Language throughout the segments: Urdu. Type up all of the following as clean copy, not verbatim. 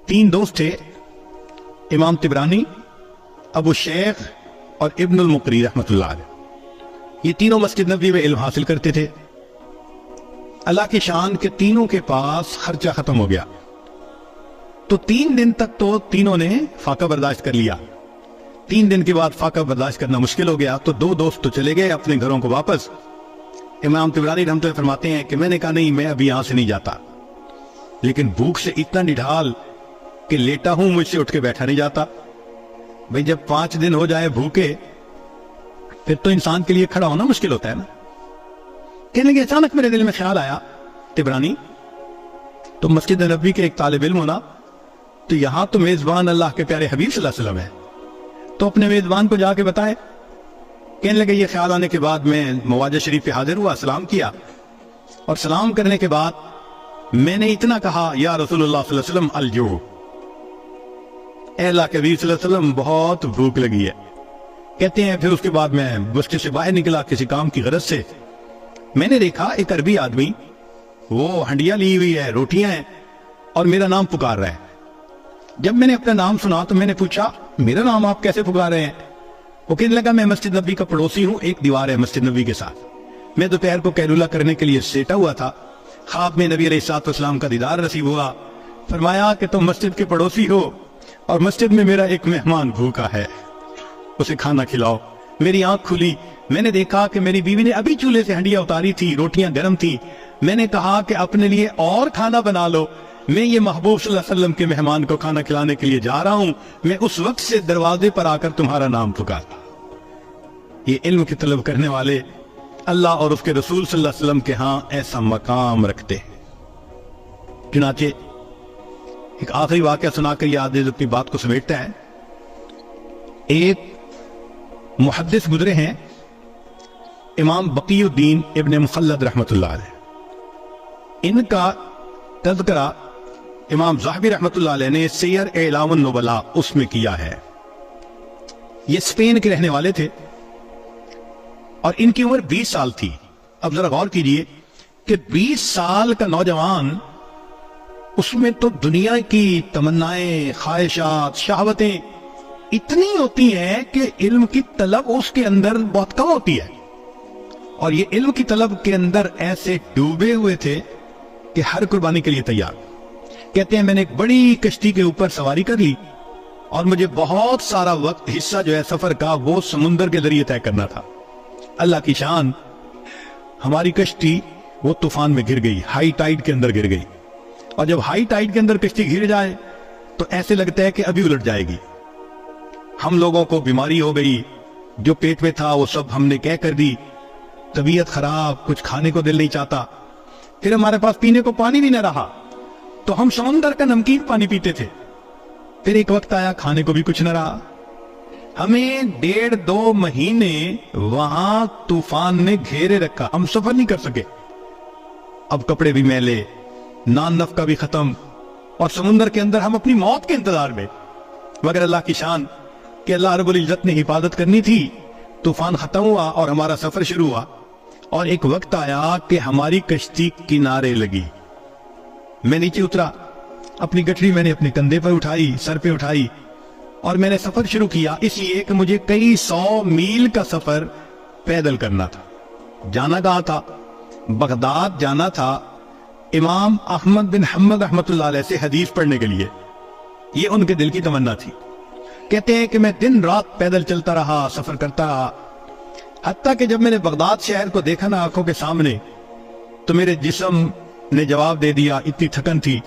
تین دوست تھے، امام طبرانی، ابو شیخ اور ابن المقری رحمۃ اللہ علیہ۔ یہ تینوں مسجد نبوی میں علم حاصل کرتے تھے۔ اللہ کی شان کے تینوں کے پاس خرچہ ختم ہو گیا، تو 3 دن تک تو تینوں نے فاقہ برداشت کر لیا۔ 3 دن کے بعد فاقہ برداشت کرنا مشکل ہو گیا، تو 2 دوست تو چلے گئے اپنے گھروں کو واپس۔ امام طبرانی رحمۃ اللہ فرماتے ہیں کہ میں نے کہا نہیں، میں ابھی یہاں سے نہیں جاتا، لیکن بھوک سے اتنا نڈھال کہ لیٹا ہوں، مجھ سے اٹھ کے بیٹھا نہیں جاتا۔ بھئی جب 5 دن ہو جائے بھوکے، پھر تو انسان کے لیے کھڑا ہونا مشکل ہوتا ہے نا۔ کہنے لگے اچانک میرے دل میں خیال آیا، طبرانی تو مسجد نبوی کے ایک طالب علم ہونا، تو یہاں تو میزبان اللہ کے پیارے حبیب صلی اللہ علیہ وسلم ہے، تو اپنے میزبان کو جا کے بتائے۔ کہنے لگے یہ خیال آنے کے بعد میں مواجہ شریف پہ حاضر ہوا، سلام کیا، اور سلام کرنے کے بعد میں نے اتنا کہا یا رسول اللہ صلی اللہ علیہ وسلم الجوع، اے اللہ کے حبیب صلی اللہ علیہ وسلم بہت بھوک لگی ہے۔ کہتے ہیں پھر اس کے بعد میں بستی سے باہر نکلا کسی کام کی غرض سے، میں نے دیکھا ایک عربی آدمی، وہ ہنڈیا لی ہوئی ہے، روٹیاں ہیں، اور میرا نام پکار رہا ہے۔ جب میں نے اپنا نام سنا تو میں نے پوچھا میرا نام آپ کیسے پکار رہے ہیں؟ وہ کہنے لگا میں مسجد نبوی کا پڑوسی ہوں، ایک دیوار ہے مسجد نبوی کے ساتھ، میں دوپہر کو قیلولہ کرنے کے لیے سیٹا ہوا تھا، خواب میں نبی علیہ الصلوۃ والسلام کا دیدار نصیب ہوا، فرمایا کہ تم مسجد کے پڑوسی ہو اور مسجد میں میرا ایک مہمان بھوکا ہے، اسے کھانا کھلاؤ۔ میری آنکھ کھلی، میں نے دیکھا کہ میری بیوی نے ابھی چولہے سے ہنڈیا اتاری تھی، روٹیاں گرم تھی۔ میں نے کہا کہ اپنے لیے اور کھانا بنا لو، میں یہ محبوب صلی اللہ علیہ وسلم کے مہمان کو کھانا کھلانے کے لیے جا رہا ہوں، میں اس وقت سے دروازے پر آ کر تمہارا نام پکارتا۔ یہ علم کی طلب کرنے والے اللہ اور اس کے رسول صلی اللہ علیہ وسلم کے ہاں ایسا مقام رکھتے ہیں۔ چنانچہ ایک آخری واقعہ سنا کر یہ آدمی اپنی بات کو سمیٹتا ہے۔ ایک محدث گزرے ہیں، امام بقی الدین ابن مخلد رحمۃ اللہ علیہ، ان کا تذکرہ امام ذہبی رحمۃ اللہ علیہ نے سیر اعلام النبلاء اس میں کیا ہے۔ یہ اسپین کے رہنے والے تھے اور ان کی عمر 20 سال تھی۔ اب ذرا غور کیجئے کہ 20 سال کا نوجوان، اس میں تو دنیا کی تمنائیں، خواہشات، شہوتیں اتنی ہوتی ہیں کہ علم کی طلب اس کے اندر بہت کم ہوتی ہے، اور یہ علم کی طلب کے اندر ایسے ڈوبے ہوئے تھے کہ ہر قربانی کے لیے تیار۔ کہتے ہیں میں نے ایک بڑی کشتی کے اوپر سواری کر لی اور مجھے بہت سارا وقت، حصہ جو ہے سفر کا، وہ سمندر کے ذریعے طے کرنا تھا۔ اللہ کی شان، ہماری کشتی وہ طوفان میں گر گئی، ہائی ٹائیڈ کے اندر گر گئی، اور جب ہائی ٹائیڈ کے اندر کشتی گر جائے تو ایسے لگتا ہے کہ ابھی الٹ جائے گی۔ ہم لوگوں کو بیماری ہو گئی، جو پیٹ میں تھا وہ سب ہم نے کہہ کر دی، طبیعت خراب، کچھ کھانے کو دل نہیں چاہتا، پھر ہمارے پاس پینے کو پانی بھی نہ رہا تو ہم سمندر کا نمکین پانی پیتے تھے۔ پھر ایک وقت آیا کھانے کو بھی کچھ نہ رہا، ہمیں 1.5-2 مہینے وہاں طوفان نے گھیرے رکھا، ہم سفر نہیں کر سکے۔ اب کپڑے بھی میلے، نان نفقہ بھی ختم، اور سمندر کے اندر ہم اپنی موت کے انتظار میں، مگر اللہ کی شان کہ اللہ رب العزت نے حفاظت کرنی تھی۔ طوفان ختم ہوا اور ہمارا سفر شروع ہوا، اور ایک وقت آیا کہ ہماری کشتی کنارے لگی۔ میں نیچے اترا، اپنی گٹھری میں نے اپنے کندھے پر اٹھائی، سر پہ اٹھائی، اور میں نے سفر شروع کیا، اس لیے کہ مجھے کئی 100 میل کا سفر پیدل کرنا تھا۔ جانا کہاں تھا؟ بغداد جانا تھا، امام احمد بن حنبل رحمۃ اللہ علیہ سے حدیث پڑھنے کے لیے۔ یہ ان کے دل کی تمنا تھی۔ کہتے ہیں کہ میں دن رات پیدل چلتا رہا، سفر کرتا رہا، حتیٰ کہ جب میں نے بغداد شہر کو دیکھا نا آنکھوں کے سامنے، تو میرے جسم نے جواب دے دیا، اتنی تھکن تھی،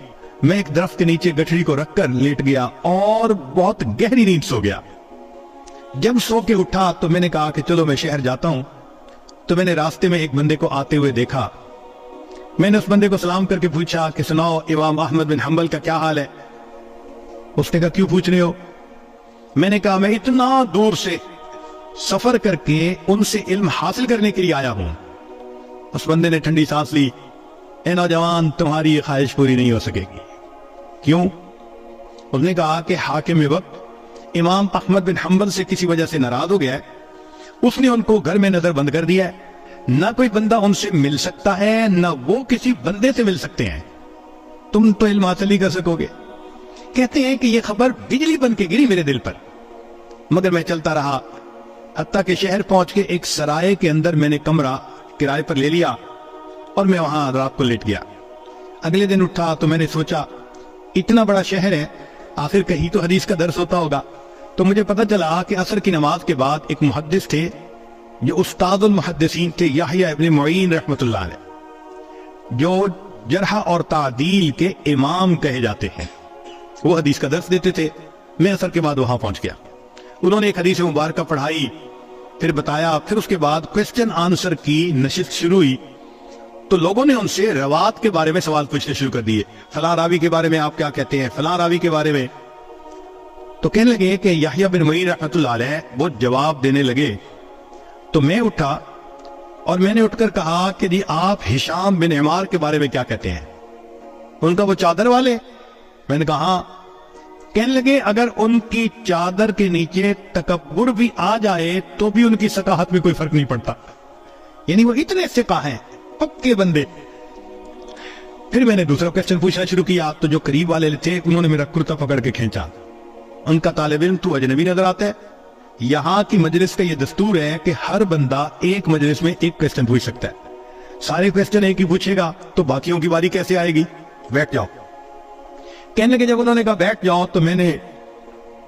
میں ایک درخت کے نیچے گٹھری کو رکھ کر لیٹ گیا اور بہت گہری نیند سو گیا۔ جب سو کے اٹھا تو میں نے کہا کہ چلو میں شہر جاتا ہوں، تو میں نے راستے میں ایک بندے کو آتے ہوئے دیکھا۔ میں نے اس بندے کو سلام کر کے پوچھا کہ سناؤ امام احمد بن حنبل کا کیا حال ہے؟ اس نے کہا کیوں پوچھ رہے ہو؟ میں نے کہا میں اتنا دور سے سفر کر کے ان سے علم حاصل کرنے کے لیے آیا ہوں۔ اس بندے نے ٹھنڈی سانس لی، اے نوجوان تمہاری یہ خواہش پوری نہیں ہو سکے گی۔ کیوں؟ اس نے کہا کہ حاکم وقت امام احمد بن حنبل سے کسی وجہ سے ناراض ہو گیا ہے، اس نے ان کو گھر میں نظر بند کر دیا ہے، نہ کوئی بندہ ان سے مل سکتا ہے، نہ وہ کسی بندے سے مل سکتے ہیں، تم تو علم حاصل نہیں کر سکو گے۔ کہتے ہیں کہ یہ خبر بجلی بن کے گری میرے دل پر، مگر میں چلتا رہا، حتیٰ کہ شہر پہنچ کے ایک سرائے کے اندر میں نے کمرہ کرائے پر لے لیا اور میں وہاں رات کو لیٹ گیا۔ اگلے دن اٹھا تو میں نے سوچا اتنا بڑا شہر ہے، آخر کہیں تو حدیث کا درس ہوتا ہوگا۔ تو مجھے پتہ چلا کہ عصر کی نماز کے بعد ایک محدث تھے جو استاد المحدثین تھے، یحییٰ ابن معین رحمۃ اللہ علیہ، جو جرح اور تعدیل کے امام کہے جاتے ہیں، وہ حدیث کا درس دیتے تھے۔ میں عصر کے بعد وہاں پہنچ گیا، انہوں نے ایک حدیث مبارکہ پڑھائی، پھر بتایا، پھر اس کے بعد کوسچن آنسر کی نشست شروع ہوئی۔ تو لوگوں نے ان سے روات کے بارے میں سوال پوچھنے شروع کر دیے، فلاں راوی کے بارے میں آپ کیا کہتے ہیں، فلاں راوی کے بارے میں۔ تو کہنے لگے کہ یحییٰ بن معین رحمۃ اللہ علیہ وہ جواب دینے لگے۔ تو میں اٹھا اور میں نے اٹھ کر کہا کہ جی آپ ہشام بن عمار کے بارے میں کیا کہتے ہیں؟ ان کا وہ چادر والے؟ میں نے کہا ہاں۔ کہنے لگے اگر ان کی چادر کے نیچے تکبر بھی آ جائے تو بھی ان کی ثقافت میں کوئی فرق نہیں پڑتا، یعنی وہ اتنے ثقہ ہیں، پکے بندے۔ پھر میں نے دوسرا کوسچن پوچھنا شروع کیا، تو جو قریب والے تھے انہوں نے میرا کرتا پکڑ کے کھینچا۔ ان کا طالب علم تو اجنبی نظر آتا ہے، یہاں کی مجلس کا یہ دستور ہے کہ ہر بندہ ایک مجلس میں ایک کوسچن پوچھ سکتا ہے، سارے کوسچن ایک ہی پوچھے گا تو باقیوں کی باری کیسے آئے گی؟ بیٹھ جاؤ۔ کہنے لگے جب انہوں نے کہا بیٹھ جاؤ تو میں نے،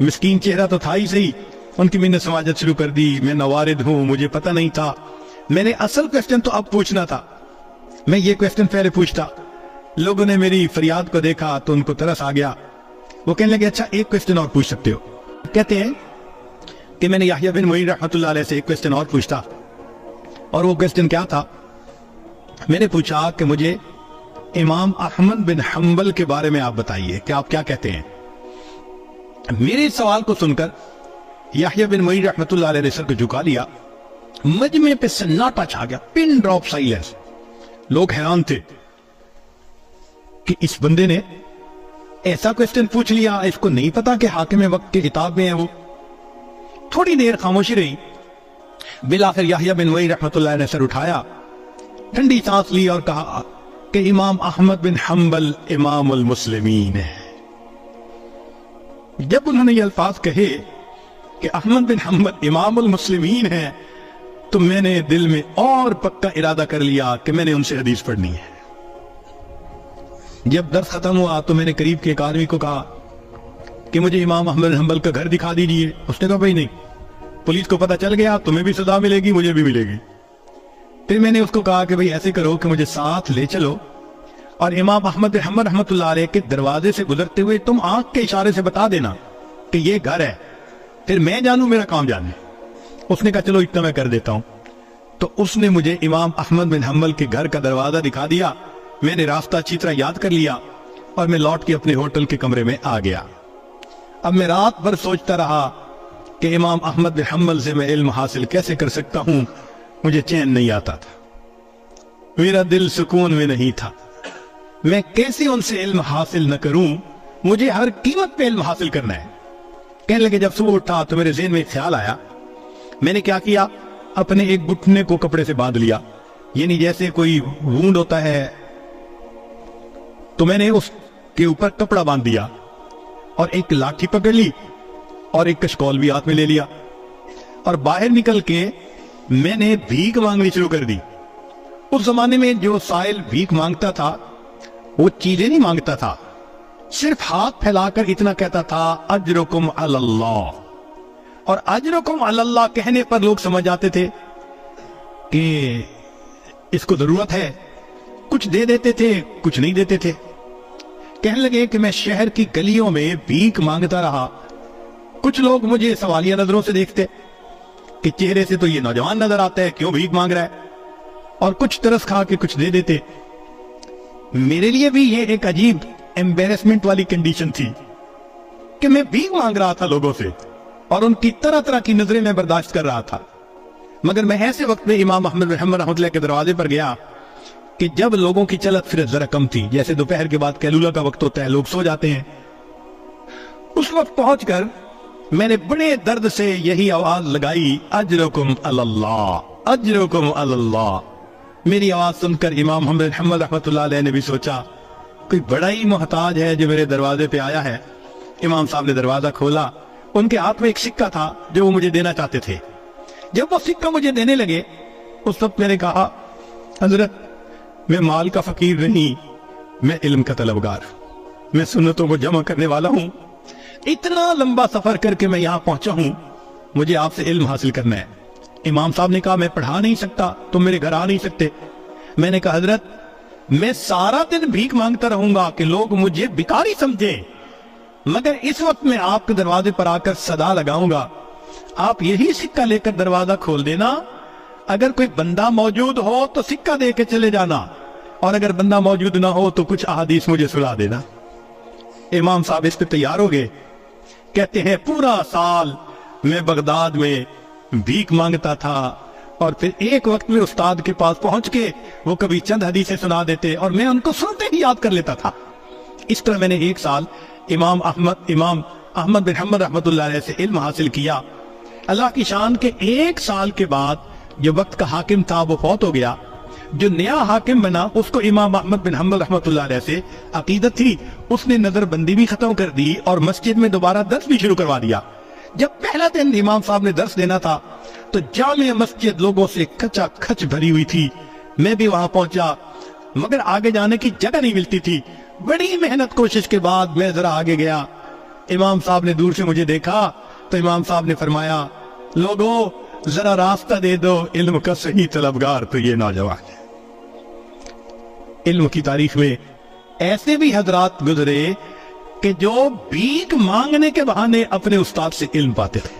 مسکین چہرہ تو تھا ہی صحیح، ان کی منت سماجت شروع کر دی، میں نوارد ہوں، مجھے پتہ نہیں تھا، میں نے اصل کوسچن تو اب پوچھنا تھا، میں یہ کوسچن پہلے پوچھتا۔ لوگوں نے میری فریاد کو دیکھا تو ان کو ترس آ گیا، وہ کہنے لگے اچھا ایک کوسچن اور پوچھ سکتے ہو۔ کہتے ہیں کہ میں نے یحییٰ بن معین رحمۃ اللہ علیہ سے ایک کوسچن اور پوچھتا، اور وہ کوسچن کیا تھا؟ میں نے پوچھا کہ مجھے امام احمد بن حنبل کے بارے میں آپ بتائیے کہ آپ کیا کہتے ہیں۔ میرے سوال کو سن کر یحییٰ بن معین رحمۃ اللہ علیہ نے سر کو جھکا لیا، مجمع پہ سناٹا چھا گیا، پن ڈراپ سائلنس۔ لوگ حیران تھے کہ اس بندے نے ایسا کوسچن پوچھ لیا، اس کو نہیں پتا کہ حاکم وقت کے کتاب میں ہے وہ۔ تھوڑی دیر خاموشی رہی، بالآخر یحییٰ بن معین رحمۃ اللہ نے سر اٹھایا، ٹھنڈی سانس لی اور کہا کہ امام احمد بن حنبل امام المسلمین ہے۔ جب انہوں نے یہ الفاظ کہے کہ احمد بن حنبل امام المسلمین ہے تو میں نے دل میں اور پکا ارادہ کر لیا کہ میں نے ان سے حدیث پڑھنی ہے۔ جب درس ختم ہوا تو میں نے قریب کے ایک آدمی کو کہا کہ مجھے امام احمد بن حنبل کا گھر دکھا دیجئے۔ اس نے کہا بھائی نہیں، پولیس کو پتہ چل گیا تمہیں بھی سزا ملے گی، مجھے بھی ملے گی۔ پھر میں نے اس کو کہا کہ بھئی ایسے کرو کہ مجھے ساتھ لے چلو اور امام احمد بن حنبل رحمۃ اللہ علیہ کے دروازے سے گزرتے ہوئے تم آنکھ کے اشارے سے بتا دینا کہ یہ گھر ہے، پھر میں جانوں میرا کام جانے۔ اس نے کہا چلو اتنا میں کر دیتا ہوں۔ تو اس نے مجھے امام احمد بن حنبل کے گھر کا دروازہ دکھا دیا، میں نے راستہ اچھی طرح یاد کر لیا اور میں لوٹ کے اپنے ہوٹل کے کمرے میں آ گیا۔ اب میں رات بھر سوچتا رہا کہ امام احمد بن حنبل سے میں علم حاصل کیسے کر سکتا ہوں، مجھے چین نہیں آتا تھا، میرا دل سکون میں نہیں تھا، میں کیسے ان سے علم حاصل نہ کروں، مجھے ہر قیمت پہ علم حاصل کرنا ہے۔ کہنے لگے جب صبح اٹھا تو میرے ذہن میں ایک خیال آیا، میں نے کیا کیا، اپنے ایک گھٹنے کو کپڑے سے باندھ لیا، یعنی جیسے کوئی وونڈ ہوتا ہے تو میں نے اس کے اوپر کپڑا باندھ دیا اور ایک لاٹھی پکڑ لی اور ایک کشکول بھی ہاتھ میں لے لیا، اور باہر نکل کے میں نے بھیک مانگنی شروع کر دی۔ اس زمانے میں جو سائل بھیک مانگتا تھا وہ چیزیں نہیں مانگتا تھا، صرف ہاتھ پھیلا کر اتنا کہتا تھا اجرکم علی اللہ، اور اجرکم علی اللہ کہنے پر لوگ سمجھ جاتے تھے کہ اس کو ضرورت ہے، کچھ دے دیتے تھے کچھ نہیں دیتے تھے۔ کہنے لگے کہ میں شہر کی گلیوں میں بھیک مانگتا رہا، کچھ لوگ مجھے سوالیہ نظروں سے دیکھتے کہ چہرے سے تو یہ نوجوان نظر آتا ہے، کیوں بھیک مانگ رہا ہے، اور کچھ ترس کھا کے کچھ دے دیتے۔ میرے لیے بھی یہ ایک عجیب ایمبیرسمنٹ والی کنڈیشن تھی کہ میں بھیک مانگ رہا تھا لوگوں سے اور ان کی طرح طرح کی نظریں میں برداشت کر رہا تھا۔ مگر میں ایسے وقت میں امام احمد بن حنبل رحمۃ اللہ کے دروازے پر گیا کہ جب لوگوں کی چلت پھرت ذرا کم تھی، جیسے دوپہر کے بعد قیلولہ کا وقت ہوتا ہے، لوگ سو جاتے ہیں۔ اس وقت پہنچ کر میں نے بڑے درد سے یہی آواز لگائی، اجرکم علی اللہ، اجرکم علی اللہ۔ میری آواز سن کر امام احمد بن حنبل رحمۃ اللہ علیہ نے بھی سوچا کوئی بڑا ہی محتاج ہے جو میرے دروازے پہ آیا ہے، امام صاحب نے دروازہ کھولا، ان کے ہاتھ میں ایک سکہ تھا جو وہ مجھے دینا چاہتے تھے۔ جب وہ سکہ مجھے دینے لگے اس وقت میں نے کہا حضرت میں مال کا فقیر نہیں، میں علم کا طلبگار، میں سنتوں کو جمع کرنے والا ہوں، اتنا لمبا سفر کر کے میں یہاں پہنچا ہوں، مجھے آپ سے علم حاصل کرنا ہے۔ امام صاحب نے کہا میں پڑھا نہیں سکتا، تم میرے گھر آ نہیں سکتے۔ میں نے کہا حضرت میں سارا دن بھیک مانگتا رہوں گا کہ لوگ مجھے بیکاری سمجھیں، مگر اس وقت میں آپ کے دروازے پر آ کر صدا لگاؤں گا، آپ یہی سکہ لے کر دروازہ کھول دینا، اگر کوئی بندہ موجود ہو تو سکہ دے کے چلے جانا، اور اگر بندہ موجود نہ ہو تو کچھ احادیث مجھے سنا دینا۔ امام صاحب اس پہ تیار ہو گئے، کہتے ہیں پورا سال میں بغداد میں بھیک مانگتا تھا، اور پھر ایک وقت میں استاد کے پاس پہنچ کے وہ کبھی چند حدیثیں سنا دیتے اور میں ان کو سنتے ہی یاد کر لیتا تھا۔ اس طرح میں نے ایک سال امام احمد بن حنبل رحمۃ اللہ علیہ سے علم حاصل کیا۔ اللہ کی شان کے ایک سال کے بعد جو وقت کا حاکم تھا وہ فوت ہو گیا، جو نیا حاکم بنا اس کو امام احمد بن حنبل رحمۃ اللہ علیہ سے عقیدت تھی، اس نے نظر بندی بھی ختم کر دی اور مسجد میں دوبارہ درس بھی شروع کروا دیا۔ جب پہلا دن امام صاحب نے درس دینا تھا تو جامع مسجد لوگوں سے کچا کچ بھری ہوئی تھی، میں بھی وہاں پہنچا مگر آگے جانے کی جگہ نہیں ملتی تھی۔ بڑی محنت کوشش کے بعد میں ذرا آگے گیا، امام صاحب نے دور سے مجھے دیکھا تو امام صاحب نے فرمایا لوگوں ذرا راستہ دے دو، علم کا صحیح طلبگار تو یہ نوجوان ہے۔ علم کی تاریخ میں ایسے بھی حضرات گزرے کہ جو بھیک مانگنے کے بہانے اپنے استاد سے علم پاتے تھے۔